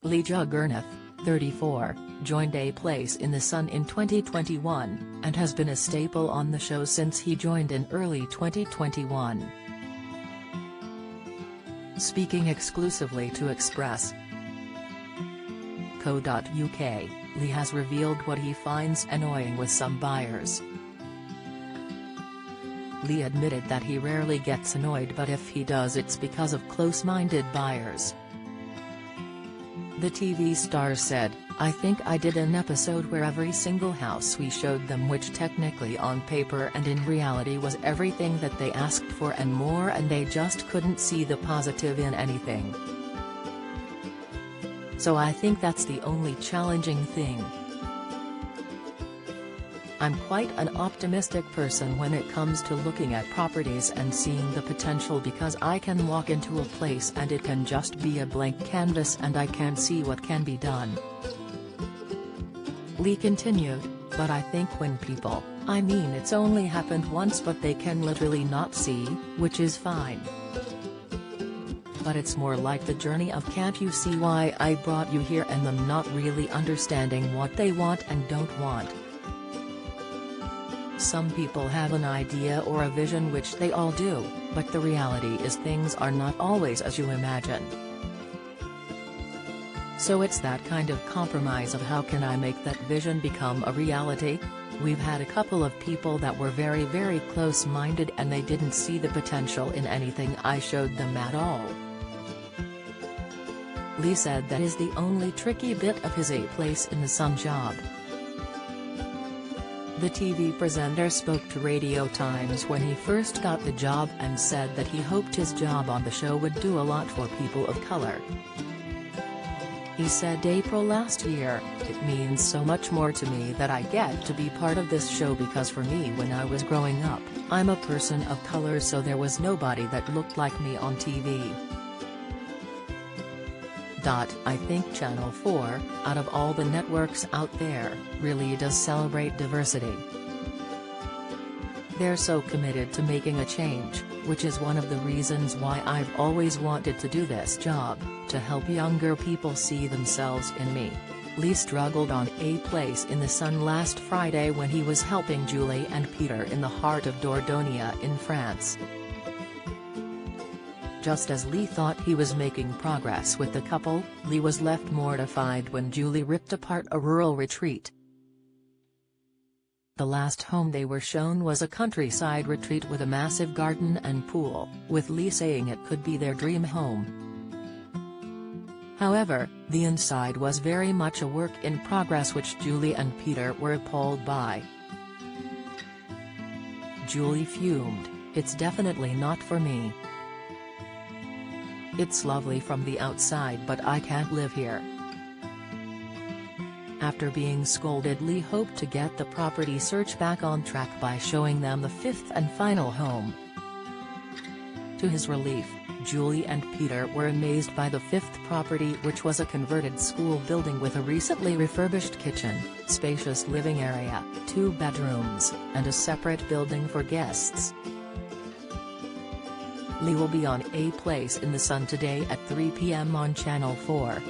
Lee Juggurnauth, 34, joined A Place in the Sun in 2021, and has been a staple on the show since he joined in early 2021. Speaking exclusively to Express.co.uk, Lee has revealed what he finds annoying with some buyers. Lee admitted that he rarely gets annoyed, but if he does, it's because of close-minded buyers. The TV star said, "I think I did an episode where every single house we showed them, which technically on paper and in reality was everything that they asked for and more, and they just couldn't see the positive in anything. So I think that's the only challenging thing. I'm quite an optimistic person when it comes to looking at properties and seeing the potential, because I can walk into a place and it can just be a blank canvas and I can see what can be done." Lee continued, "But I think when people, I mean it's only happened once, but they can literally not see, which is fine. But it's more like the journey of can't you see why I brought you here, and them not really understanding what they want and don't want. Some people have an idea or a vision, which they all do, but the reality is things are not always as you imagine. So it's that kind of compromise of how can I make that vision become a reality? We've had a couple of people that were very, very close-minded and they didn't see the potential in anything I showed them at all." Lee said that is the only tricky bit of his A Place in the Sun job. The TV presenter spoke to Radio Times when he first got the job and said that he hoped his job on the show would do a lot for people of color. He said, "April last year, it means so much more to me that I get to be part of this show, because for me when I was growing up, I'm a person of color, so there was nobody that looked like me on TV. I think Channel 4, out of all the networks out there, really does celebrate diversity. They're so committed to making a change, which is one of the reasons why I've always wanted to do this job, to help younger people see themselves in me." Lee struggled on A Place in the Sun last Friday when he was helping Julie and Peter in the heart of Dordogne in France. Just as Lee thought he was making progress with the couple, Lee was left mortified when Julie ripped apart a rural retreat. The last home they were shown was a countryside retreat with a massive garden and pool, with Lee saying it could be their dream home. However, the inside was very much a work in progress, which Julie and Peter were appalled by. Julie fumed, "It's definitely not for me. It's lovely from the outside, but I can't live here." After being scolded, Lee hoped to get the property search back on track by showing them the fifth and final home. To his relief, Julie and Peter were amazed by the fifth property, which was a converted school building with a recently refurbished kitchen, spacious living area, 2 bedrooms, and a separate building for guests. Lee will be on A Place in the Sun today at 3 p.m. on Channel 4.